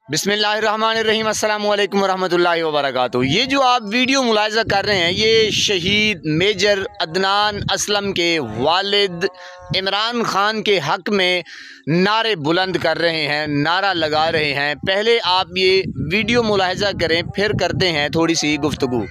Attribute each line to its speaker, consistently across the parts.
Speaker 1: बिस्मिल्लाहिर्रहमानिर्रहीम अस्सलामुअलैकुम वरहमतुल्लाहि वबरकातुहू। ये जो आप वीडियो मुलाहिज़ा कर रहे हैं ये शहीद मेजर अदनान असलम के वालिद इमरान खान के हक़ में नारे बुलंद कर रहे हैं, नारा लगा रहे हैं। पहले आप ये वीडियो मुलाहिज़ा करें, फिर करते हैं थोड़ी सी गुफ्तगू।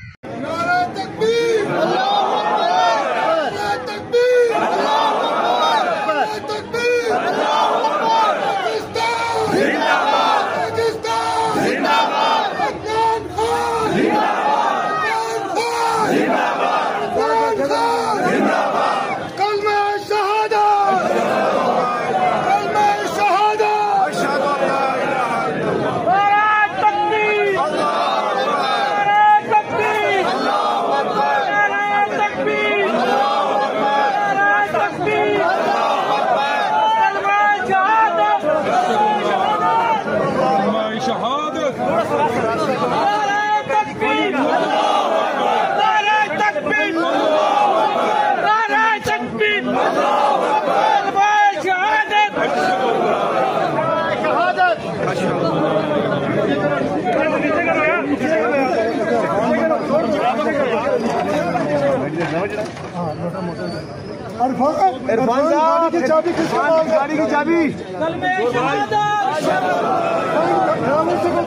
Speaker 2: इरफान साहब की चाबी किसके पास? गाड़ी की चाबी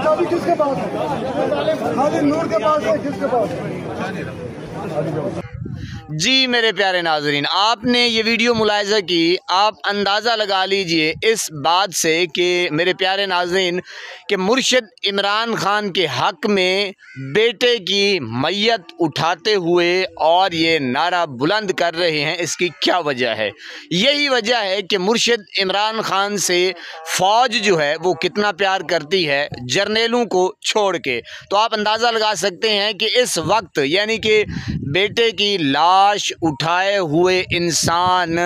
Speaker 2: चाबी किसके पास है? खाली नूर के पास है। किसके पास?
Speaker 1: जी मेरे प्यारे नाजरीन, आपने ये वीडियो मुलाहिज़ा की, आप अंदाज़ा लगा लीजिए इस बात से कि मेरे प्यारे नाजरीन कि मुर्शिद इमरान खान के हक़ में बेटे की मैयत उठाते हुए और ये नारा बुलंद कर रहे हैं। इसकी क्या वजह है? यही वजह है कि मुर्शिद इमरान खान से फ़ौज जो है वो कितना प्यार करती है जर्नेलों को छोड़ के। तो आप अंदाज़ा लगा सकते हैं कि इस वक्त यानी कि बेटे की लाश उठाए हुए इंसान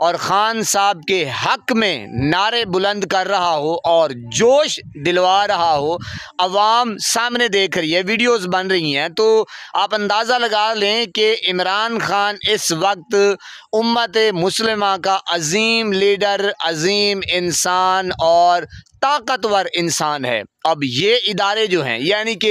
Speaker 1: और खान साहब के हक़ में नारे बुलंद कर रहा हो और जोश दिलवा रहा हो, अवाम सामने देख रही है, वीडियोस बन रही हैं, तो आप अंदाज़ा लगा लें कि इमरान खान इस वक्त उम्मत मुस्लिमा का अजीम लीडर, अजीम इंसान और ताकतवर इंसान है। अब ये इदारे जो हैं यानी कि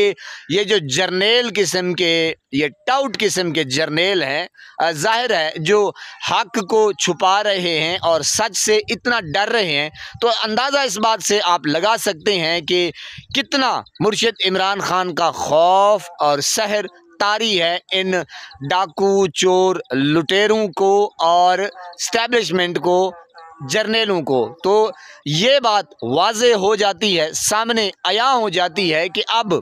Speaker 1: ये जो जर्नेल किस्म के, ये टाउट किस्म के जर्नेल हैं, जाहिर है जो हक़ को छुपा रहे हैं और सच से इतना डर रहे हैं, तो अंदाज़ा इस बात से आप लगा सकते हैं कि कितना मुर्शिद इमरान खान का खौफ और सहर तारी है इन डाकू, चोर, लुटेरों को और स्टैब्लिशमेंट को, जर्नेलों को। तो ये बात वाज़े हो जाती है, सामने आया हो जाती है कि अब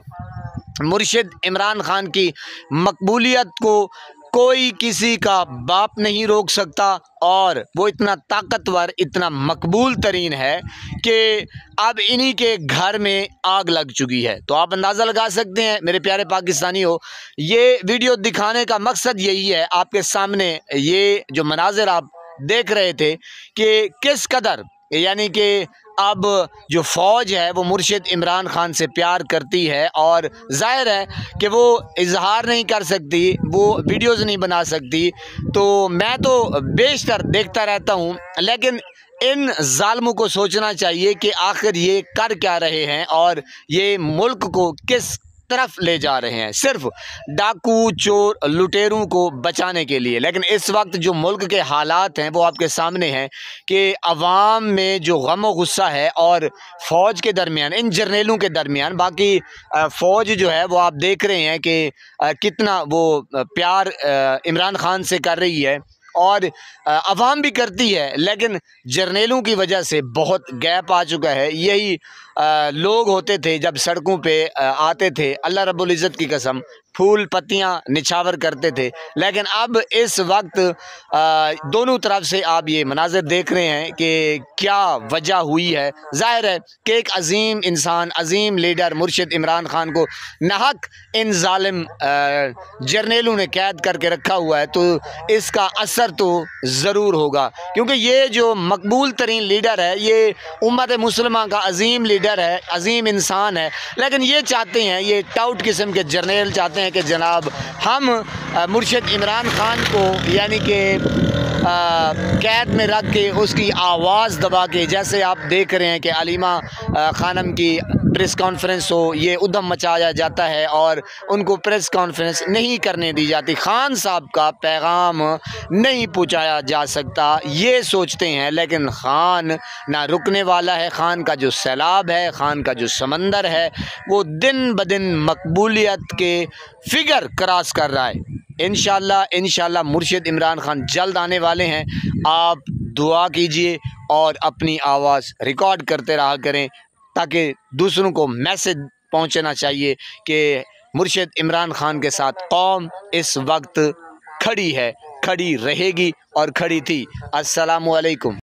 Speaker 1: मुर्शिद इमरान खान की मकबूलियत को कोई किसी का बाप नहीं रोक सकता और वो इतना ताकतवर, इतना मकबूल तरीन है कि अब इन्हीं के घर में आग लग चुकी है। तो आप अंदाज़ा लगा सकते हैं मेरे प्यारे पाकिस्तानी हो, ये वीडियो दिखाने का मकसद यही है, आपके सामने ये जो मनाज़िर आप देख रहे थे कि किस कदर यानी कि अब जो फ़ौज है वो मुर्शिद इमरान खान से प्यार करती है और ज़ाहिर है कि वो इजहार नहीं कर सकती, वो वीडियोज़ नहीं बना सकती। तो मैं तो बेशतर देखता रहता हूँ, लेकिन इन ज़ालिमों को सोचना चाहिए कि आखिर ये कर क्या रहे हैं और ये मुल्क को किस तरफ ले जा रहे हैं, सिर्फ डाकू, चोर, लुटेरों को बचाने के लिए। लेकिन इस वक्त जो मुल्क के हालात हैं वो आपके सामने हैं कि अवाम में जो गम और गुस्सा है और फ़ौज के दरमियान, इन जर्नेलों के दरमियान, बाकी फ़ौज जो है वो आप देख रहे हैं कि कितना वो प्यार इमरान खान से कर रही है और अवाम भी करती है, लेकिन जर्नेलों की वजह से बहुत गैप आ चुका है। यही लोग होते थे जब सड़कों पे आते थे, अल्लाह रब्बुल इज़्ज़त की कसम, फूल पत्तियां निछावर करते थे। लेकिन अब इस वक्त दोनों तरफ से आप ये मनाज़र देख रहे हैं कि क्या वजह हुई है। ज़ाहिर है कि एक अजीम इंसान, अजीम लीडर मुर्शिद इमरान खान को नाहक इन जालिम जर्नेलों ने कैद करके रखा हुआ है, तो इसका असर तो ज़रूर होगा, क्योंकि ये जो मकबूल तरीन लीडर है, ये उम्मत मुस्लिमा का अजीम लीडर है, अजीम इंसान है। लेकिन ये चाहते हैं, ये टाउट किस्म के जर्नेल चाहते हैं कि जनाब हम मुर्शिद इमरान खान को यानी कि कैद में रख के उसकी आवाज़ दबा के, जैसे आप देख रहे हैं कि अलीमा खानम की प्रेस कॉन्फ्रेंस हो, ये उधम मचाया जाता है और उनको प्रेस कॉन्फ्रेंस नहीं करने दी जाती। ख़ान साहब का पैगाम नहीं पहुंचाया जा सकता ये सोचते हैं, लेकिन ख़ान ना रुकने वाला है। ख़ान का जो सैलाब है, ख़ान का जो समंदर है, वो दिन ब दिन मकबूलियत के फिगर क्रॉस कर रहा है। इंशाल्लाह मुर्शिद इमरान ख़ान जल्द आने वाले हैं। आप दुआ कीजिए और अपनी आवाज़ रिकॉर्ड करते रहा करें, ताकि दूसरों को मैसेज पहुंचना चाहिए कि मुर्शिद इमरान ख़ान के साथ कौम इस वक्त खड़ी है, खड़ी रहेगी और खड़ी थी। अस्सलामु अलैकुम।